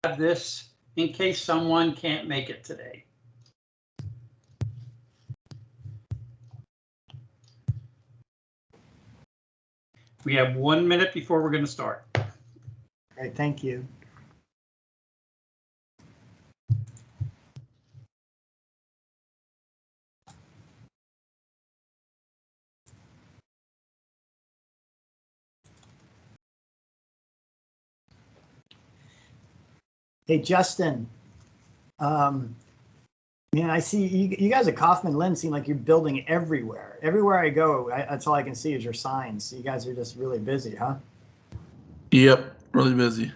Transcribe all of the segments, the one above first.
this in case someone can't make it today. We have 1 minute before we're going to start. All right, thank you. Hey, Justin. Man, I see you guys at Kaufman Lynn seem like you're building everywhere. Everywhere I go, that's all I can see is your signs. You guys are just really busy, huh? Yep, really busy.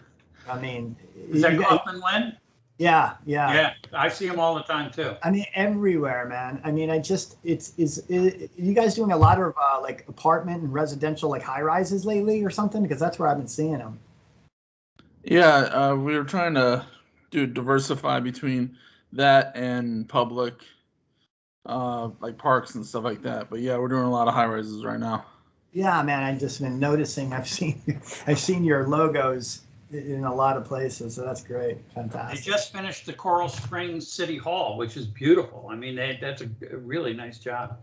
I mean, is that Kaufman Lynn? Yeah. Yeah, I see them all the time too. I mean, everywhere, man. I mean, you guys doing a lot of like apartment and residential, like high rises lately or something? Because that's where I've been seeing them. Yeah, we were trying to diversify between that and public, like parks and stuff like that. But yeah, we're doing a lot of high rises right now. Yeah, man, I've just been noticing. I've seen your logos in a lot of places, so that's great, fantastic. They just finished the Coral Springs City Hall, which is beautiful. I mean, that's a really nice job.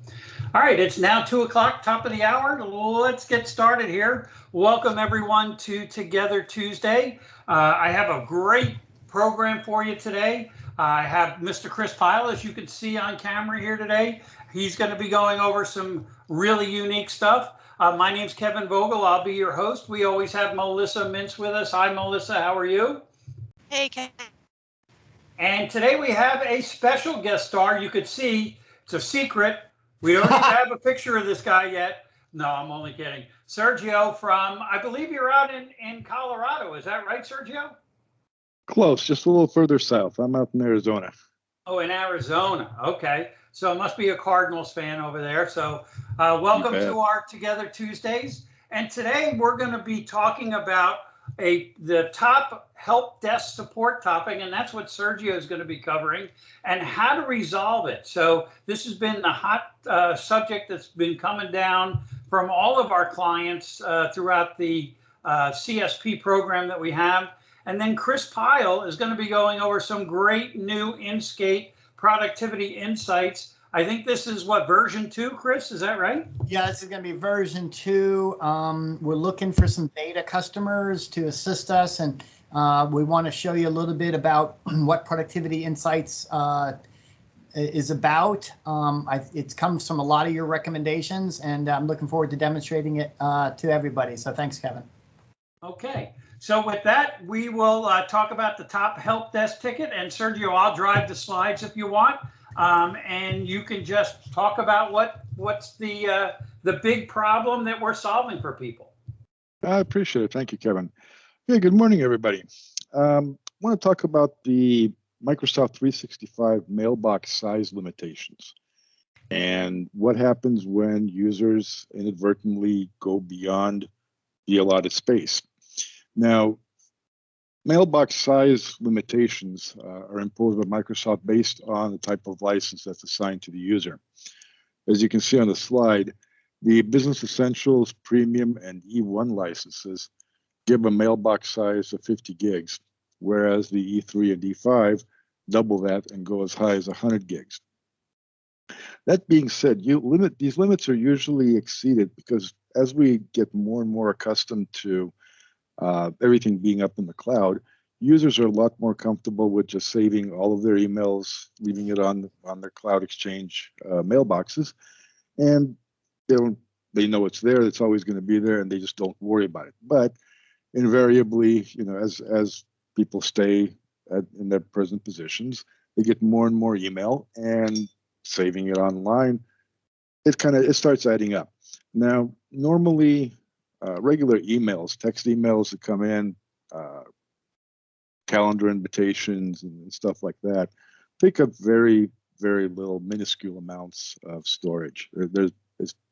All right, it's now 2 o'clock, top of the hour. Let's get started here. Welcome everyone to Together Tuesday. I have a great program for you today. I have Mr. Chris Pyle, as you can see on camera here today. He's going to be going over some really unique stuff. My name's Kevin Vogel. I'll be your host. We always have Melissa Mintz with us. Hi, Melissa. How are you? Hey, Kevin. And today we have a special guest star. You could see it's a secret. We don't even have a picture of this guy yet. No, I'm only kidding. Sergio from, I believe you're out in Colorado. Is that right, Sergio? Close, just a little further south. I'm out in Arizona. Oh, in Arizona. Okay. So it must be a Cardinals fan over there. So welcome to our Together Tuesdays. And today we're going to be talking about the top help desk support topic, and that's what Sergio is going to be covering, and how to resolve it. So this has been the hot subject that's been coming down from all of our clients throughout the CSP program that we have. And then Chris Pyle is going to be going over some great new Inscape productivity insights. I think this is what, version 2, Chris, is that right? Yeah, this is going to be version 2. We're looking for some beta customers to assist us, and we want to show you a little bit about what productivity insights is about. It comes from a lot of your recommendations, and I'm looking forward to demonstrating it to everybody. So thanks, Kevin. Okay. So with that, we will talk about the top help desk ticket, and Sergio, I'll drive the slides if you want, and you can just talk about what's the big problem that we're solving for people. I appreciate it. Thank you, Kevin. Hey, good morning, everybody. I want to talk about the Microsoft 365 mailbox size limitations and what happens when users inadvertently go beyond the allotted space. Now, mailbox size limitations are imposed by Microsoft based on the type of license that's assigned to the user. As you can see on the slide, the Business Essentials, Premium, and E1 licenses give a mailbox size of 50 gigs, whereas the E3 and E5 double that and go as high as 100 gigs. That being said, these limits are usually exceeded because as we get more and more accustomed to everything being up in the cloud, users are a lot more comfortable with just saving all of their emails, leaving it on their Cloud Exchange mailboxes, and they know it's there, it's always going to be there, and they just don't worry about it. But invariably, as people stay in their present positions, they get more and more email, and saving it online, it starts adding up. Now, normally, regular emails, text emails that come in, calendar invitations and stuff like that, take up very, very little, minuscule amounts of storage. There's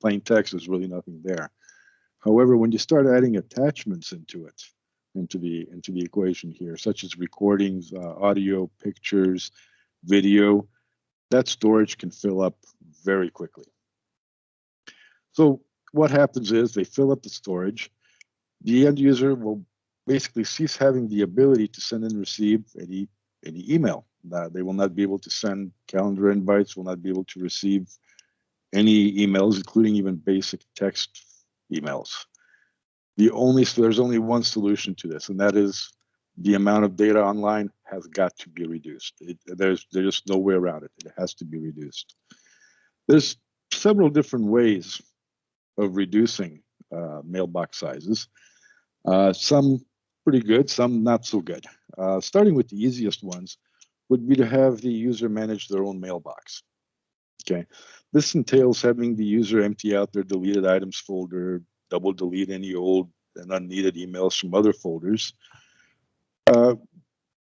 plain text, there's really nothing there. However, when you start adding attachments into the equation here, such as recordings, audio, pictures, video, that storage can fill up very quickly. So what happens is they fill up the storage. The end user will basically cease having the ability to send and receive any email. They will not be able to send calendar invites, will not be able to receive any emails, including even basic text emails. There's only one solution to this, and that is the amount of data online has got to be reduced. There's just no way around it. It has to be reduced. There's several different ways of reducing mailbox sizes. Some pretty good, some not so good. Starting with the easiest ones would be to have the user manage their own mailbox. Okay, this entails having the user empty out their deleted items folder, double delete any old and unneeded emails from other folders.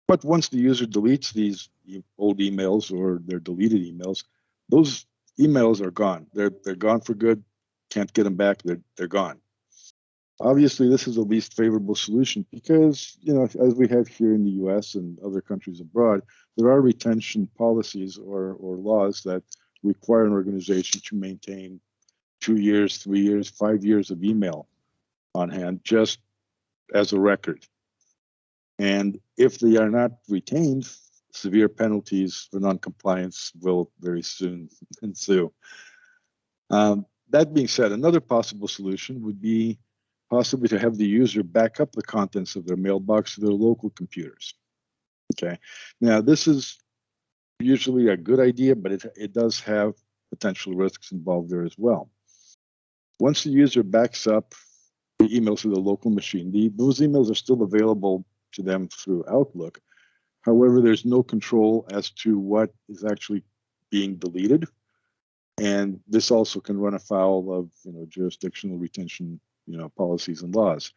But once the user deletes these old emails or their deleted emails, those emails are gone. They're gone for good. Can't get them back. They're gone. Obviously, this is the least favorable solution because, as we have here in the U.S. and other countries abroad, there are retention policies or laws that require an organization to maintain 2 years, 3 years, 5 years of email on hand just as a record. And if they are not retained, severe penalties for noncompliance will very soon ensue. That being said, another possible solution would be possibly to have the user back up the contents of their mailbox to their local computers. Okay. Now, this is usually a good idea, but it does have potential risks involved there as well. Once the user backs up the emails to the local machine, those emails are still available to them through Outlook. However, there's no control as to what is actually being deleted. And this also can run afoul of jurisdictional retention policies and laws.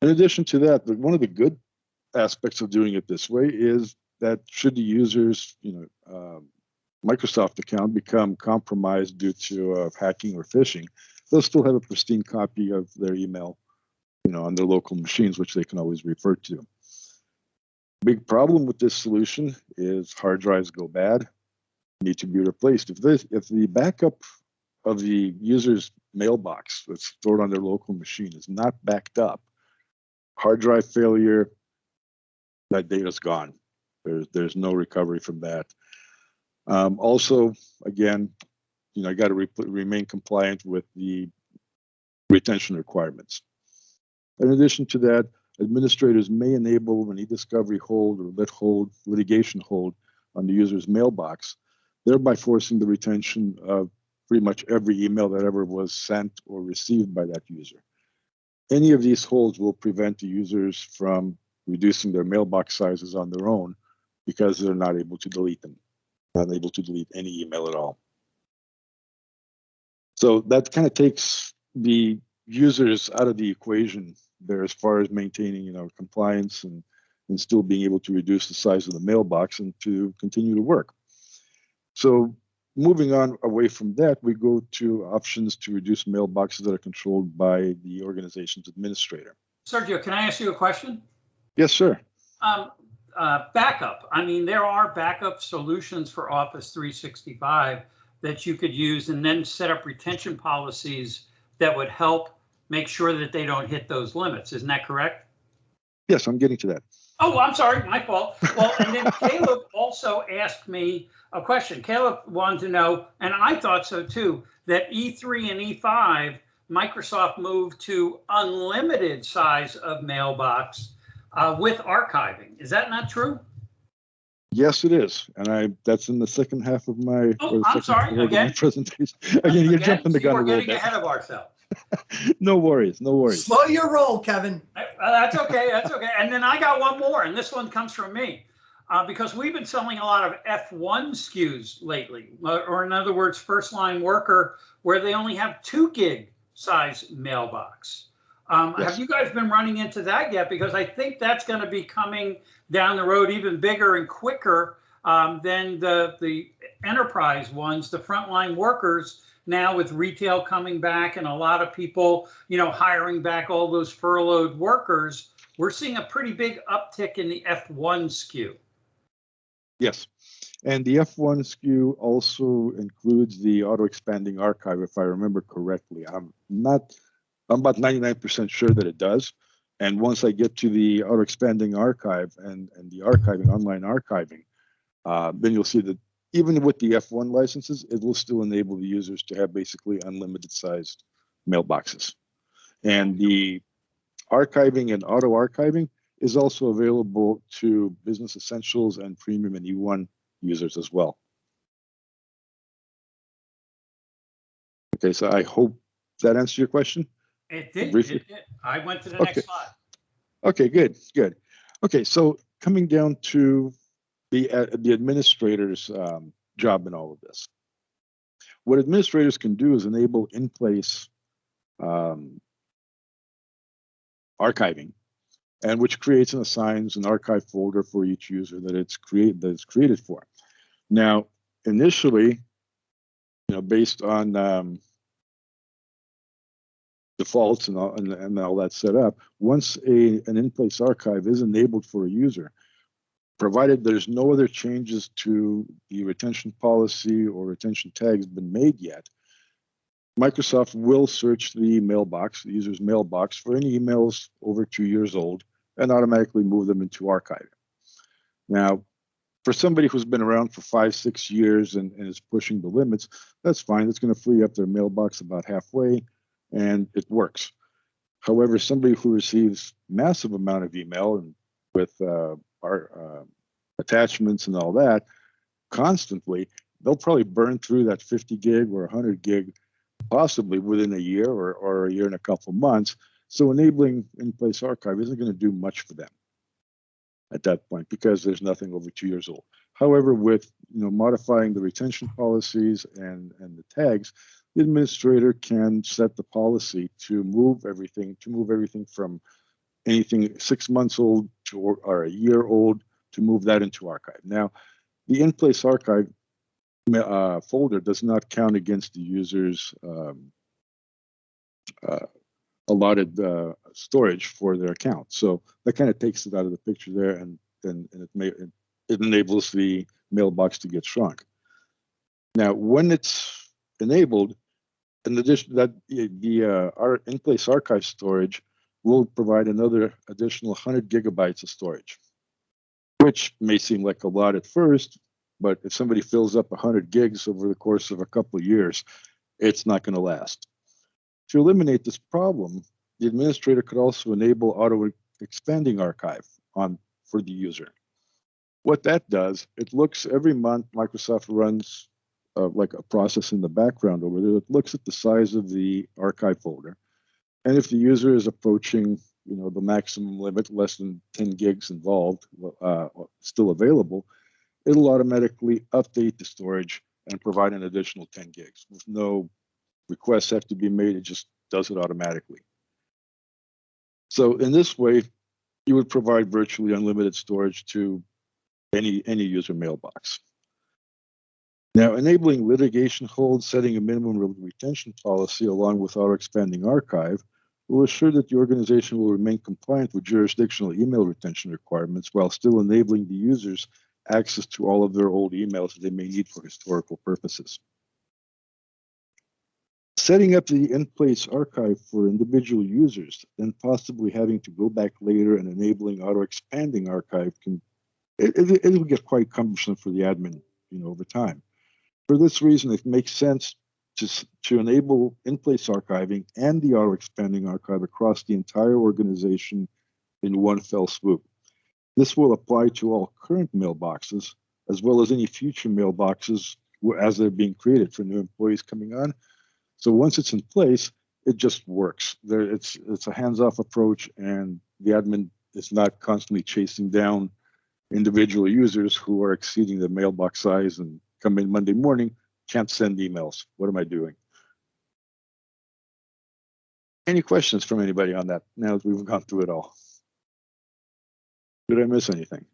In addition to that, one of the good aspects of doing it this way is that should the user's Microsoft account become compromised due to hacking or phishing, they'll still have a pristine copy of their email on their local machines, which they can always refer to. Big problem with this solution is hard drives go bad, need to be replaced. If the backup of the user's mailbox that's stored on their local machine is not backed up, hard drive failure, that data's gone. There's no recovery from that. Also, again, I got to remain compliant with the retention requirements. In addition to that, administrators may enable an e-discovery hold or litigation hold on the user's mailbox, thereby forcing the retention of pretty much every email that ever was sent or received by that user. Any of these holds will prevent the users from reducing their mailbox sizes on their own because they're not able to delete them, not able to delete any email at all. So that kind of takes the users out of the equation there as far as maintaining compliance and still being able to reduce the size of the mailbox and to continue to work. So moving on away from that, we go to options to reduce mailboxes that are controlled by the organization's administrator. Sergio, can I ask you a question? Yes, sir. Backup. I mean, there are backup solutions for Office 365 that you could use and then set up retention policies that would help make sure that they don't hit those limits. Isn't that correct? Yes, I'm getting to that. Oh, I'm sorry, my fault. Well, and then Caleb also asked me a question. Caleb wanted to know, and I thought so too, that E3 and E5, Microsoft moved to unlimited size of mailbox with archiving. Is that not true? Yes, it is, and that's in the second half of my. Oh, I'm sorry. Again, my presentation. Again, you're jumping the gun a little bit. We're getting ahead of ourselves. No worries, no worries. Slow your roll, Kevin. That's okay. That's okay. And then I got one more, and this one comes from me, because we've been selling a lot of F1 SKUs lately, or in other words, first line worker, where they only have 2 gig size mailbox. Yes. Have you guys been running into that yet? Because I think that's going to be coming down the road even bigger and quicker than the enterprise ones, the frontline workers. Now with retail coming back and a lot of people, hiring back all those furloughed workers, we're seeing a pretty big uptick in the F1 SKU. Yes, and the F1 SKU also includes the auto-expanding archive, if I remember correctly. I'm about 99% sure that it does, And once I get to the auto-expanding archive and the archiving, online archiving, then you'll see that even with the F1 licenses, it will still enable the users to have basically unlimited sized mailboxes. And the archiving and auto archiving is also available to Business Essentials and Premium and E1 users as well. Okay, so I hope that answers your question. It did. Briefly. It did. I went to the Okay. next slide. Okay, good, good. Okay, so coming down to the administrator's job in all of this. What administrators can do is enable in-place archiving, and which creates and assigns an archive folder for each user that it's created for. Now, initially, based on defaults and all that set up, once an in-place archive is enabled for a user, provided there's no other changes to the retention policy or retention tags been made yet, Microsoft will search the mailbox, the user's mailbox, for any emails over 2 years old and automatically move them into archiving. Now, for somebody who's been around for 5-6 years and is pushing the limits, that's fine. It's going to free up their mailbox about halfway, and it works. However, somebody who receives massive amount of email and with our attachments and all that constantly, they'll probably burn through that 50 gig or 100 gig possibly within a year or a year and a couple months. So enabling in-place archive isn't going to do much for them at that point because there's nothing over 2 years old. However, with modifying the retention policies and the tags, the administrator can set the policy to move everything from anything 6 months old or a year old to move that into archive. Now, the in-place archive folder does not count against the user's allotted storage for their account. So that kind of takes it out of the picture there, and it enables the mailbox to get shrunk. Now, when it's enabled, in addition that our in-place archive storage will provide another additional 100 gigabytes of storage, which may seem like a lot at first, but if somebody fills up 100 gigs over the course of a couple of years, it's not going to last. To eliminate this problem, the administrator could also enable auto-expanding archive for the user. What that does, it looks every month, Microsoft runs like a process in the background over there that looks at the size of the archive folder. And if the user is approaching the maximum limit, less than 10 gigs involved, still available, it'll automatically update the storage and provide an additional 10 gigs with no requests have to be made. It just does it automatically. So in this way, you would provide virtually unlimited storage to any user mailbox. Now, enabling litigation hold, setting a minimum retention policy along with auto-expanding archive will assure that the organization will remain compliant with jurisdictional email retention requirements while still enabling the users access to all of their old emails that they may need for historical purposes. Setting up the in-place archive for individual users, then possibly having to go back later and enabling auto-expanding archive it will get quite cumbersome for the admin, over time. For this reason, it makes sense to enable in-place archiving and the auto-expanding archive across the entire organization in one fell swoop. This will apply to all current mailboxes, as well as any future mailboxes as they're being created for new employees coming on. So once it's in place, it just works. It's a hands-off approach, and the admin is not constantly chasing down individual users who are exceeding the mailbox size and come in Monday morning, can't send emails. What am I doing? Any questions from anybody on that now that we've gone through it all? Did I miss anything?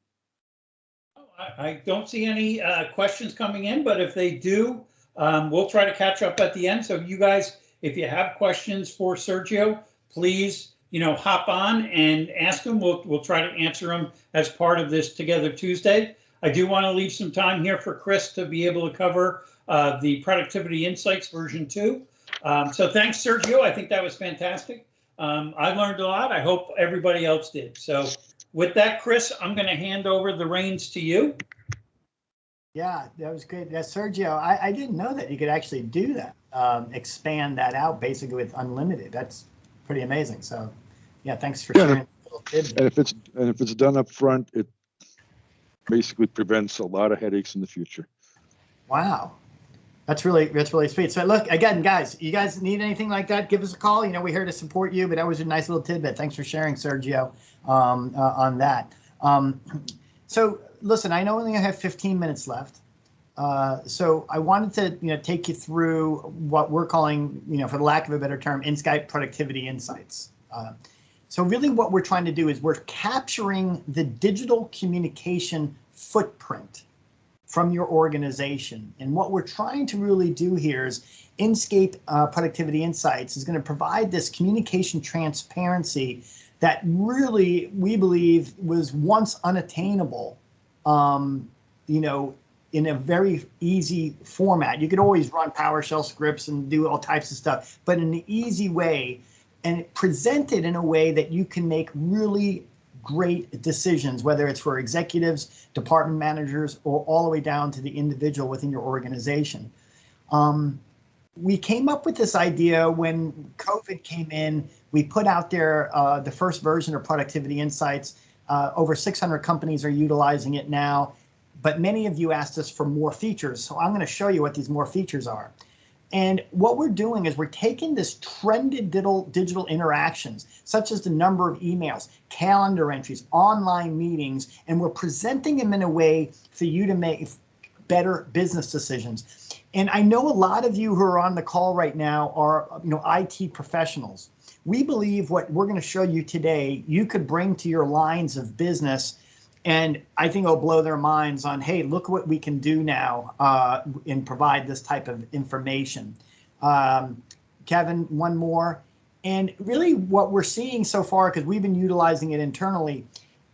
I don't see any questions coming in, but if they do, we'll try to catch up at the end. So you guys, if you have questions for Sergio, please, hop on and ask them. We'll try to answer them as part of this Together Tuesday. I do want to leave some time here for Chris to be able to cover the Productivity Insights version 2. So thanks, Sergio. I think that was fantastic. I learned a lot. I hope everybody else did. So with that, Chris, I'm going to hand over the reins to you. Yeah, that was great. Yeah, Sergio, I didn't know that you could actually do that, expand that out basically with unlimited. That's pretty amazing. So, yeah, thanks for sharing. And if it's done up front, it basically prevents a lot of headaches in the future. Wow. That's really sweet. So look, again, guys, you guys need anything like that, give us a call. You know, we're here to support you, but that was a nice little tidbit. Thanks for sharing, Sergio, on that. So listen, I know we only have 15 minutes left. So I wanted to, take you through what we're calling, for the lack of a better term, Inscape productivity insights. So really what we're trying to do is we're capturing the digital communication footprint from your organization. And what we're trying to really do here is Inscape Productivity Insights is going to provide this communication transparency that really, we believe, was once unattainable, in a very easy format. You could always run PowerShell scripts and do all types of stuff, but in an easy way, and present it in a way that you can make really great decisions, whether it's for executives, department managers, or all the way down to the individual within your organization. We came up with this idea when COVID came in. We put out there the first version of Productivity Insights. Over 600 companies are utilizing it now, but many of you asked us for more features. So I'm going to show you what these more features are. And what we're doing is we're taking this trended digital interactions, such as the number of emails, calendar entries, online meetings, and we're presenting them in a way for you to make better business decisions. And I know a lot of you who are on the call right now are, IT professionals. We believe what we're going to show you today, you could bring to your lines of business. And I think it'll blow their minds on, hey, look what we can do now and provide this type of information. Kevin, one more. And really what we're seeing so far, because we've been utilizing it internally,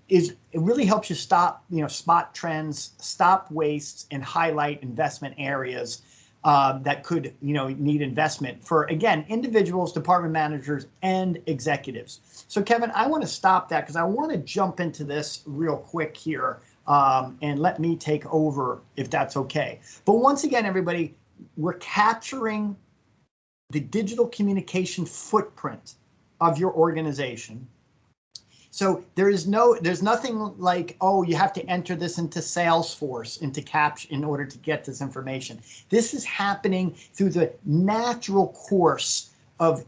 is it really helps you spot trends, stop wastes, and highlight investment areas that could, need investment for, again, individuals, department managers, and executives. So Kevin, I want to stop that because I want to jump into this real quick here and let me take over if that's okay. But once again, everybody, we're capturing the digital communication footprint of your organization. So there's nothing like, oh, you have to enter this into Salesforce in order to get this information. This is happening through the natural course of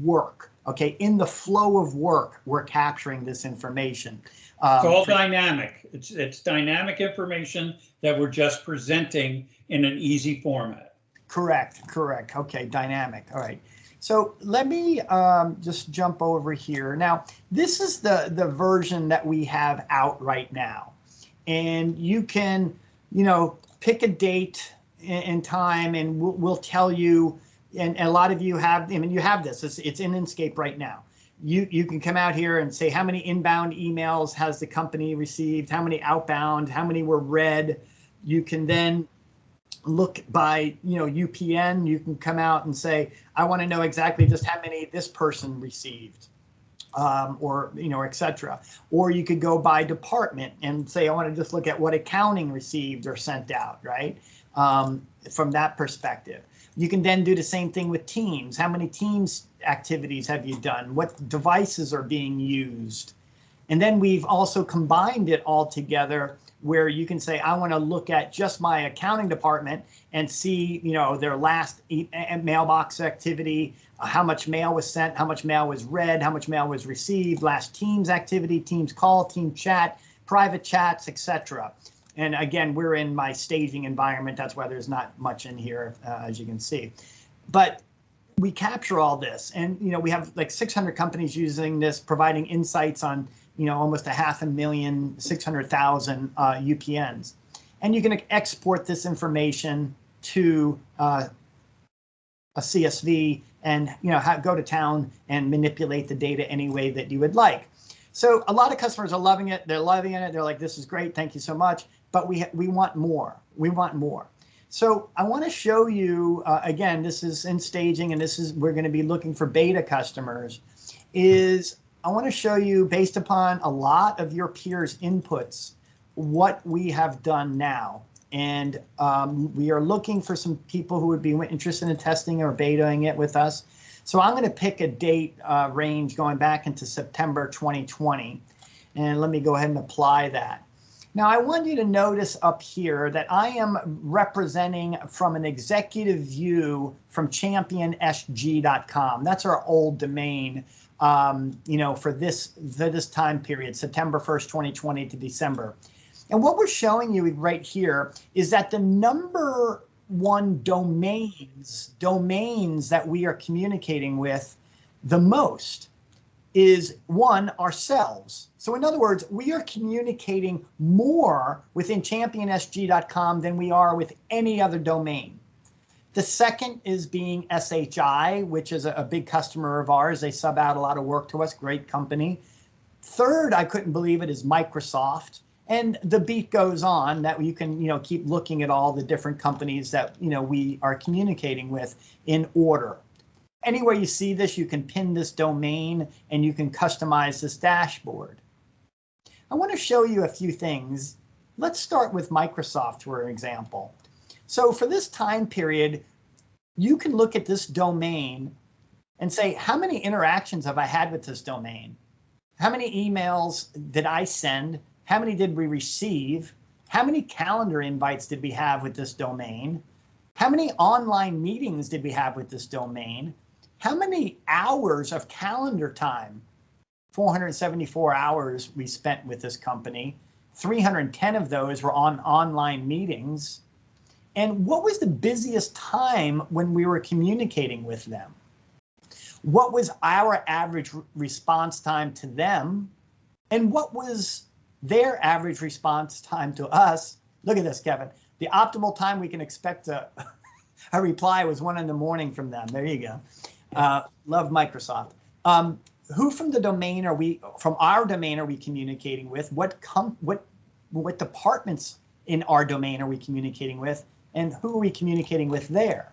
work. Okay, in the flow of work, we're capturing this information. It's all dynamic. It's dynamic information that we're just presenting in an easy format. Correct. Okay, dynamic. All right. So let me just jump over here. Now, this is the version that we have out right now. And you can, pick a date and time, and we'll tell you. And a lot of you have, you have this. It's in Inscape right now. You can come out here and say how many inbound emails has the company received, how many outbound, how many were read. You can then look by, UPN. You can come out and say, I want to know exactly just how many this person received, or et cetera. Or you could go by department and say, I want to just look at what accounting received or sent out, right? From that perspective. You can then do the same thing with Teams. How many Teams activities have you done? What devices are being used? And then we've also combined it all together where you can say, I want to look at just my accounting department and see, their last mailbox activity, how much mail was sent, how much mail was read, how much mail was received, last Teams activity, Teams call, team chat, private chats, etc. And again, we're in my staging environment. That's why there's not much in here, as you can see. But we capture all this. And, we have like 600 companies using this, providing insights on, almost 500,000, 600,000 UPNs. And you can export this information to a CSV and, go to town and manipulate the data any way that you would like. So a lot of customers are loving it. They're loving it. They're like, this is great. Thank you so much. But we want more. We want more. So I want to show you, again, this is in staging, and we're going to be looking for beta customers. is I want to show you, based upon a lot of your peers' inputs, what we have done now. And we are looking for some people who would be interested in testing or betaing it with us. So I'm going to pick a date range going back into September 2020. And let me go ahead and apply that. Now, I want you to notice up here that I am representing from an executive view from championsg.com. That's our old domain, for this time period, September 1st, 2020 to December. And what we're showing you right here is that the number one domains that we are communicating with the most is one, ourselves. So in other words, we are communicating more within championsg.com than we are with any other domain. The second is being SHI, which is a big customer of ours. They sub out a lot of work to us, great company. Third, I couldn't believe it, is Microsoft. And the beat goes on that you can, keep looking at all the different companies that, we are communicating with in order. Anywhere you see this, you can pin this domain and you can customize this dashboard. I want to show you a few things. Let's start with Microsoft, for example. So for this time period, you can look at this domain and say, how many interactions have I had with this domain? How many emails did I send? How many did we receive? How many calendar invites did we have with this domain? How many online meetings did we have with this domain? How many hours of calendar time? 474 hours we spent with this company. 310 of those were on online meetings. And what was the busiest time when we were communicating with them? What was our average response time to them? And what was their average response time to us? Look at this, Kevin. The optimal time we can expect a reply was 1 a.m. from them. There you go. Love Microsoft. Who from the domain from our domain are we communicating with? What departments in our domain are we communicating with? And who are we communicating with there?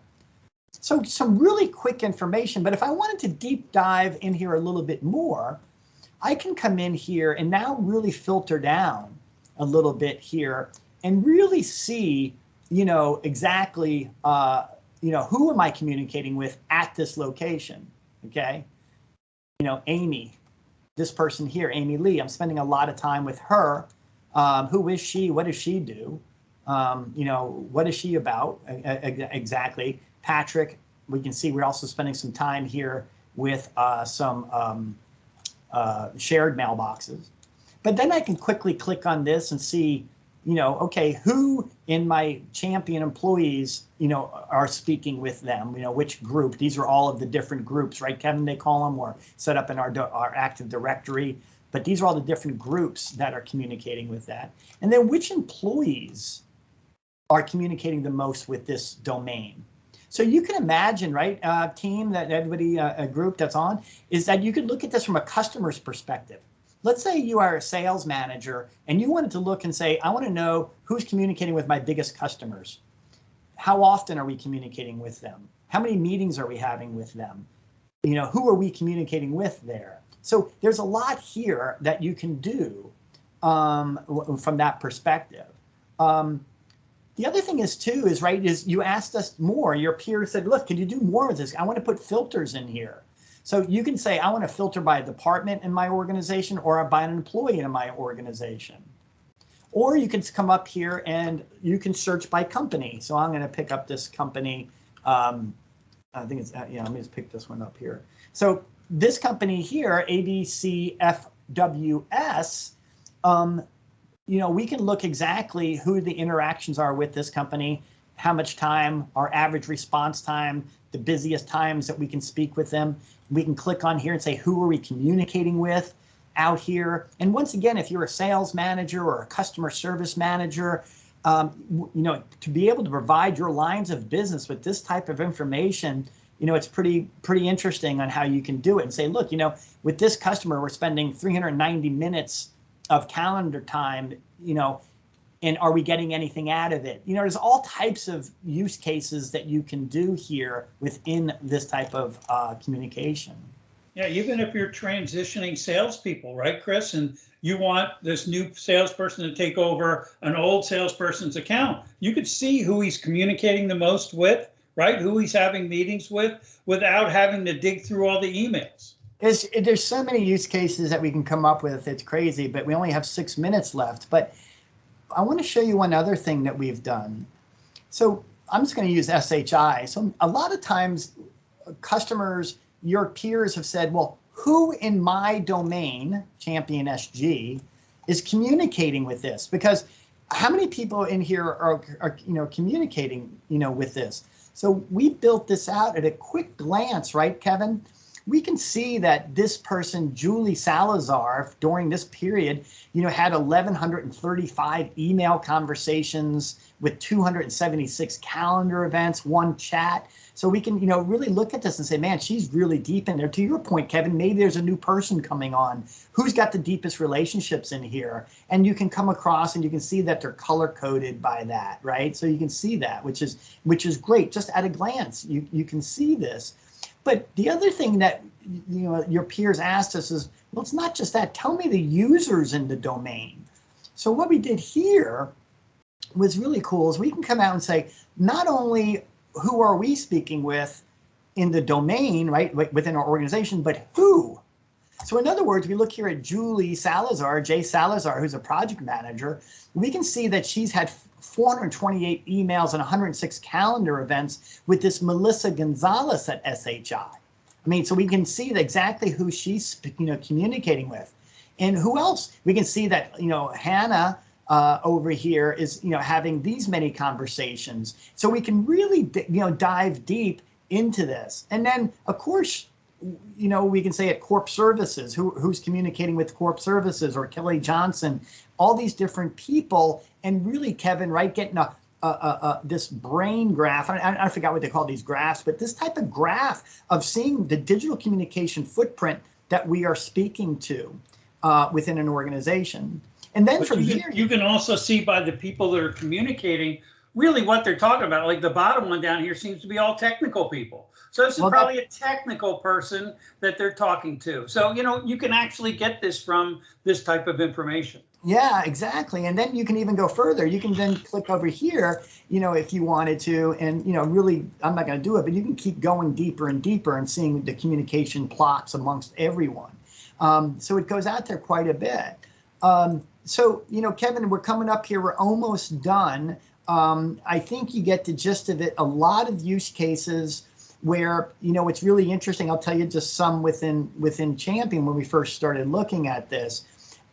So some really quick information, but if I wanted to deep dive in here a little bit more, I can come in here and now really filter down a little bit here and really see, exactly, who am I communicating with at this location, okay? Amy, this person here, Amy Lee, I'm spending a lot of time with her. Who is she? What does she do? What is she about exactly? Patrick, we can see we're also spending some time here with some shared mailboxes. But then I can quickly click on this and see, okay, who in my champion employees, are speaking with them, which group. These are all of the different groups, right, Kevin, they call them, or set up in our Active Directory. But these are all the different groups that are communicating with that. And then which employees are communicating the most with this domain. So you can imagine, right, team, that everybody, a group that's on, is that you could look at this from a customer's perspective. Let's say you are a sales manager and you wanted to look and say, I want to know who's communicating with my biggest customers. How often are we communicating with them? How many meetings are we having with them? Who are we communicating with there? So there's a lot here that you can do from that perspective. The other thing is you asked us more. Your peer said, look, can you do more with this? I want to put filters in here. So you can say, I want to filter by a department in my organization or by an employee in my organization. Or you can come up here and you can search by company. So I'm going to pick up this company. I think it's, let me just pick this one up here. So this company here, ABCFWS, we can look exactly who the interactions are with this company, how much time, our average response time, the busiest times that we can speak with them. We can click on here and say, who are we communicating with out here? And once again, if you're a sales manager or a customer service manager, to be able to provide your lines of business with this type of information, it's pretty interesting on how you can do it and say, look, with this customer, we're spending 390 minutes of calendar time, and are we getting anything out of it? There's all types of use cases that you can do here within this type of communication. Yeah, even if you're transitioning salespeople, right, Chris? And you want this new salesperson to take over an old salesperson's account, you could see who he's communicating the most with, right? Who he's having meetings with without having to dig through all the emails. There's so many use cases that we can come up with. It's crazy, but we only have 6 minutes left. But I want to show you one other thing that we've done. So I'm just going to use SHI. So a lot of times customers, your peers have said, well, who in my domain, Champion SG, is communicating with this? Because how many people in here are communicating, with this? So we built this out at a quick glance, right, Kevin? We can see that this person, Julie Salazar, during this period, had 1,135 email conversations with 276 calendar events, 1 chat. So we can, really look at this and say, man, she's really deep in there. To your point, Kevin, maybe there's a new person coming on. Who's got the deepest relationships in here? And you can come across and you can see that they're color coded by that, right? So you can see that, which is great. Just at a glance, you can see this. But the other thing that your peers asked us is, well, it's not just that. Tell me the users in the domain. So what we did here was really cool is we can come out and say, not only who are we speaking with in the domain, right, within our organization, but who. So in other words, we look here at Julie Salazar, Jay Salazar, who's a project manager. We can see that she's had 428 emails and 106 calendar events with this Melissa Gonzalez at SHI. I mean, so we can see exactly who she's communicating with. And who else? We can see that, Hannah over here is, having these many conversations. So we can really, dive deep into this. And then, of course, we can say at Corp Services, who's communicating with Corp Services, or Kelly Johnson, all these different people, and really, Kevin, right, getting this brain graph. I forgot what they call these graphs, but this type of graph of seeing the digital communication footprint that we are speaking to within an organization. And then from here, you can also see by the people that are communicating really what they're talking about. Like the bottom one down here seems to be all technical people. So this is probably a technical person that they're talking to. So, you can actually get this from this type of information. Yeah, exactly. And then you can even go further. You can then click over here, if you wanted to, and, really, I'm not going to do it, but you can keep going deeper and deeper and seeing the communication plots amongst everyone. So it goes out there quite a bit. So, Kevin, we're coming up here. We're almost done. I think you get the gist of it. A lot of use cases where, it's really interesting. I'll tell you just some within Champion when we first started looking at this,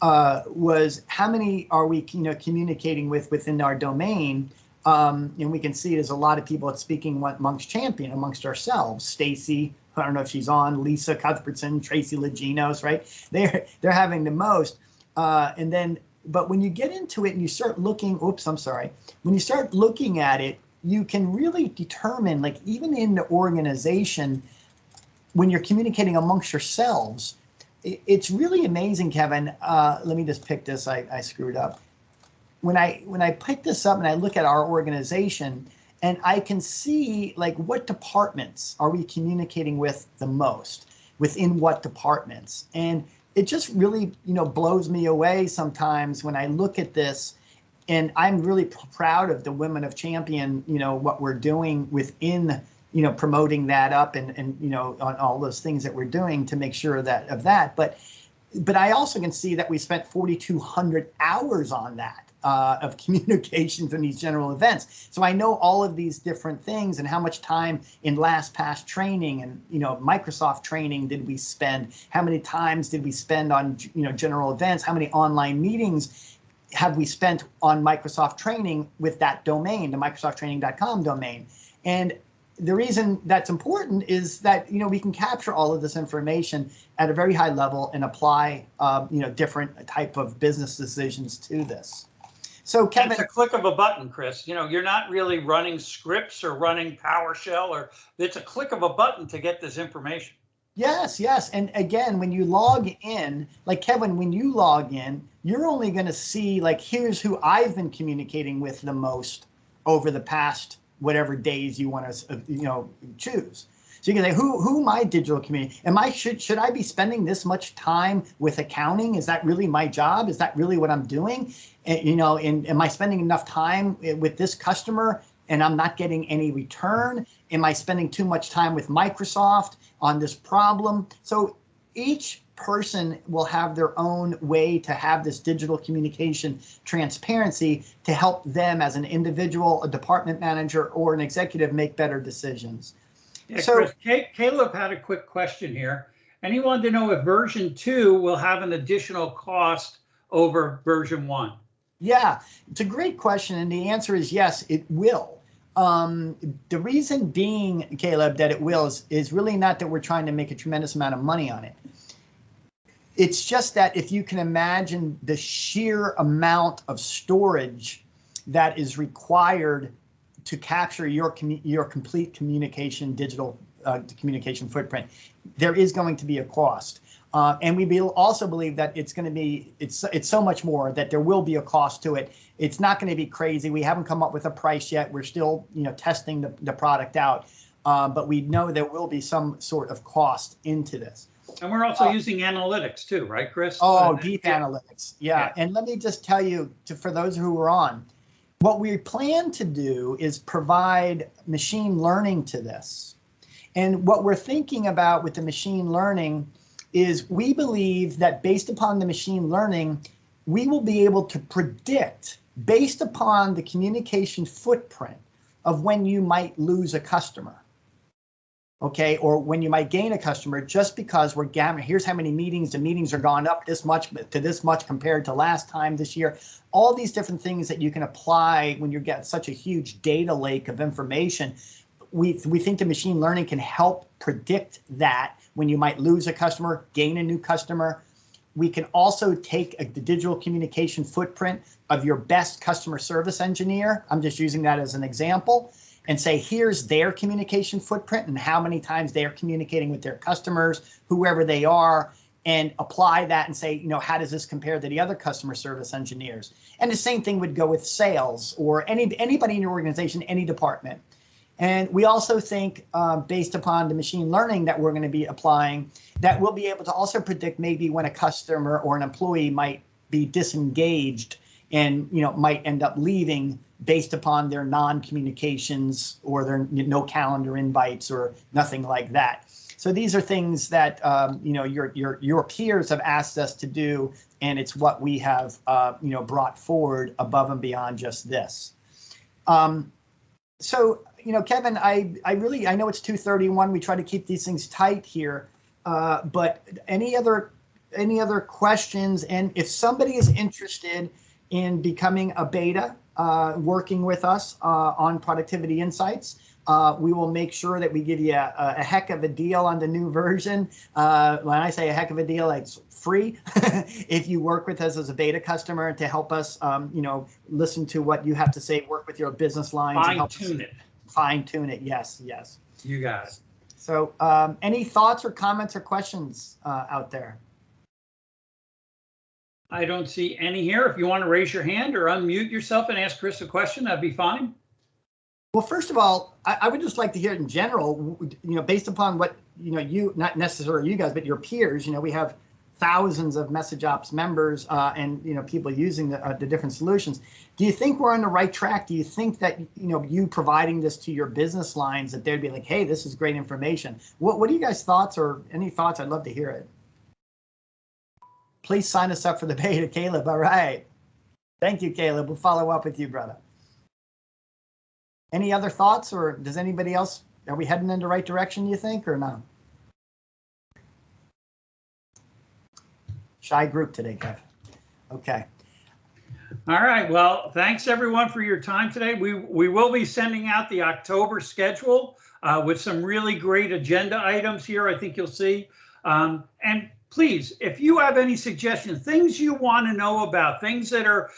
was how many are we, communicating within our domain? And we can see there's a lot of people that's speaking amongst Champion, amongst ourselves. Stacy, I don't know if she's on, Lisa Cuthbertson, Tracy Leginos, right? They're having the most. And then, but when you get into it and you start looking, when you start looking at it, you can really determine, like even in the organization, when you're communicating amongst yourselves, it's really amazing, Kevin. Let me just pick this. I screwed up. When I pick this up and I look at our organization, and I can see like what departments are we communicating with the most, within what departments, and it just really blows me away sometimes when I look at this. And I'm really proud of the Women of Champion, what we're doing within, promoting that up and on all those things that we're doing to make sure that. But I also can see that we spent 4,200 hours on that of communications in these general events. So I know all of these different things and how much time in LastPass training and, Microsoft training did we spend? How many times did we spend on, general events? How many online meetings have we spent on Microsoft training with that domain, the microsofttraining.com domain? And the reason that's important is that, we can capture all of this information at a very high level and apply, different type of business decisions to this. So Kevin, it's a click of a button, Chris. You're not really running scripts or running PowerShell, or it's a click of a button to get this information. Yes. And again, when you log in, like Kevin, when you log in, you're only going to see like, here's who I've been communicating with the most over the past whatever days you want to, choose. So you can say, who am I digital community? Should I be spending this much time with accounting? Is that really my job? Is that really what I'm doing? And, and am I spending enough time with this customer and I'm not getting any return? Am I spending too much time with Microsoft on this problem? So each person will have their own way to have this digital communication transparency to help them as an individual, a department manager, or an executive make better decisions. Yeah, So, Chris, Caleb had a quick question here, and he wanted to know if version 2 will have an additional cost over version 1. Yeah, it's a great question, and the answer is yes, it will. The reason being, Caleb, that it will is really not that we're trying to make a tremendous amount of money on it. It's just that if you can imagine the sheer amount of storage that is required to capture your complete communication, digital communication footprint, there is going to be a cost. And we also believe that it's going to be, it's so much more that there will be a cost to it. It's not going to be crazy. We haven't come up with a price yet. We're still, testing the product out, but we know there will be some sort of cost into this. And we're also using analytics too, right, Chris? Oh, deep analytics. Yeah. And let me just tell you, for those who are on, what we plan to do is provide machine learning to this. And what we're thinking about with the machine learning is we believe that based upon the machine learning, we will be able to predict based upon the communication footprint of when you might lose a customer. Okay, or when you might gain a customer, just because we're gathering, here's how many meetings, the meetings are gone up this much to this much compared to last time this year. All these different things that you can apply when you get such a huge data lake of information. We think the machine learning can help predict that when you might lose a customer, gain a new customer. We can also take the digital communication footprint of your best customer service engineer. I'm just using that as an example. And say, here's their communication footprint and how many times they are communicating with their customers, whoever they are, and apply that and say, how does this compare to the other customer service engineers? And the same thing would go with sales or anybody in your organization, any department. And we also think, based upon the machine learning that we're going to be applying, that we'll be able to also predict maybe when a customer or an employee might be disengaged and might end up leaving based upon their non-communications or their no calendar invites or nothing like that. So these are things that your peers have asked us to do, and it's what we have brought forward above and beyond just this. So Kevin, I know it's 2:31. We try to keep these things tight here, but any other questions? And if somebody is interested in becoming a beta, working with us on Productivity Insights, we will make sure that we give you a heck of a deal on the new version. When I say a heck of a deal, it's free if you work with us as a beta customer to help us, listen to what you have to say, work with your business lines. Fine-tune it. Fine-tune it, yes. You got it. So any thoughts or comments or questions out there? I don't see any here. If you want to raise your hand or unmute yourself and ask Chris a question, that'd be fine. Well, first of all, I would just like to hear in general, based upon what, you, not necessarily you guys, but your peers, we have thousands of MessageOps members and, people using the different solutions. Do you think we're on the right track? Do you think that, you providing this to your business lines, that they'd be like, hey, this is great information? What are you guys' thoughts, or any thoughts? I'd love to hear it. Please sign us up for the beta, Caleb. All right. Thank you, Caleb. We'll follow up with you, brother. Any other thoughts, or does anybody else, are we heading in the right direction, you think, or no? Shy group today, Kev. Okay. All right. Well, thanks everyone for your time today. We will be sending out the October schedule with some really great agenda items here. I think you'll see. And please, if you have any suggestions, things you want to know about, things that are,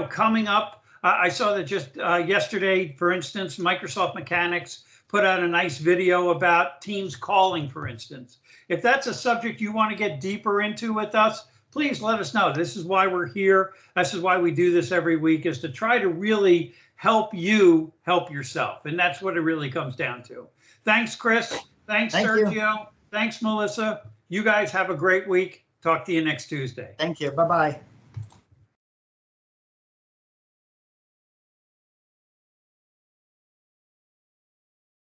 coming up. I saw that just yesterday, for instance, Microsoft Mechanics put out a nice video about Teams calling, for instance. If that's a subject you want to get deeper into with us, please let us know. This is why we're here. This is why we do this every week, is to try to really help you help yourself. And that's what it really comes down to. Thanks, Chris. Thanks, Thank Sergio. you. Thanks, Melissa. You guys have a great week. Talk to you next Tuesday. Thank you. Bye-bye.